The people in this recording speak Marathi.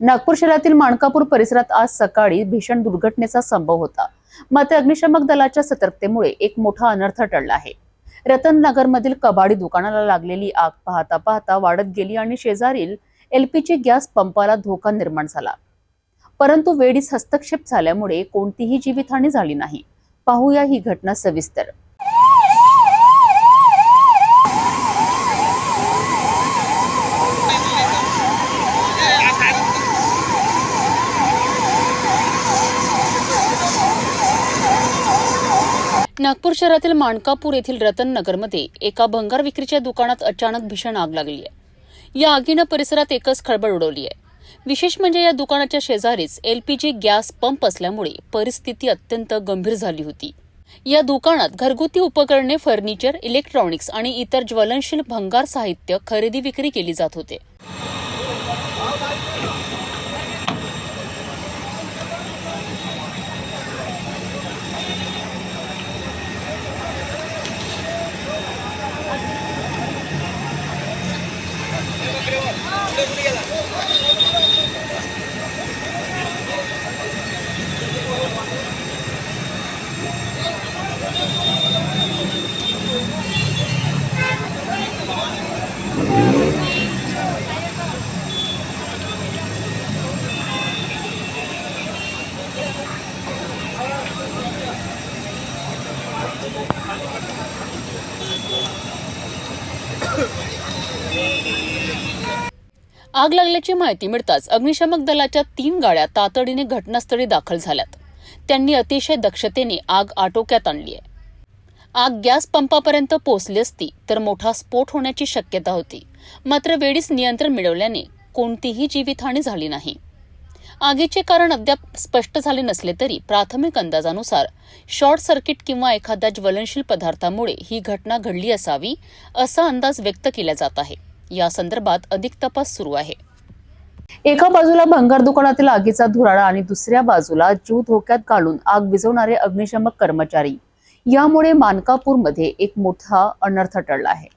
नागपूर शहरातील माणकापूर परिसरात आज सकाळी भीषण दुर्घटनेचा संभव होता। मात्र अग्निशमक दलाच्या सतर्कतेमुळे एक मोठा अनर्थ टळला आहे। रतननगर मधील कबाडी दुकानाला लागलेली आग पाहता पाहता वाढत गेली आणि शेजारील एलपीजी गॅस पंपाला धोका निर्माण झाला। परंतु वेळीच हस्तक्षेप झाल्यामुळे कोणतीही जीवितहानी झाली नाही। पाहूया ही घटना सविस्तर। नागपूर शहरातील माणकापूर येथील रतननगरमध्ये एका भंगार विक्रीच्या दुकानात अचानक भीषण आग लागली आहे। या आगीनं परिसरात एकच खळबळ उडवली आहे। विशेष म्हणजे या दुकानाच्या शेजारीच एलपीजी गॅस पंप असल्यामुळे परिस्थिती अत्यंत गंभीर झाली होती। या दुकानात घरगुती उपकरणे, फर्निचर, इलेक्ट्रॉनिक्स आणि इतर ज्वलनशील भंगार साहित्य खरेदी विक्री केली जात होते। आग लागल्याची माहिती मिळताच अग्निशमक दलाच्या 3 गाड्या तातडीने घटनास्थळी दाखल झाल्यात। त्यांनी अतिशय दक्षतेने आग आटोक्यात आणली आहे। आग गॅस पंपापर्यंत पोहोचली असती तर मोठा स्फोट होण्याची शक्यता होती। मात्र वेळीच नियंत्रण मिळवल्याने कोणतीही जीवितहानी झाली नाही। आगीचे कारण अद्याप स्पष्ट झाले नसले तरी प्राथमिक अंदाजानुसार शॉर्ट सर्किट किंवा एखाद्या ज्वलनशील पदार्थामुळे ही घटना घडली असावी असा अंदाज व्यक्त केला जात आहे। या संदर्भात अधिक तपास सुरू आहे। एका बाजूला भंगार दुकानातील आगीचा धुराळा आणि दुसऱ्या बाजूला जीव धोक्यात घालून आग विझवणारे अग्निशमक कर्मचारी, यामुळे माणकापूरमध्ये एक मोठा अनर्थ टळला आहे।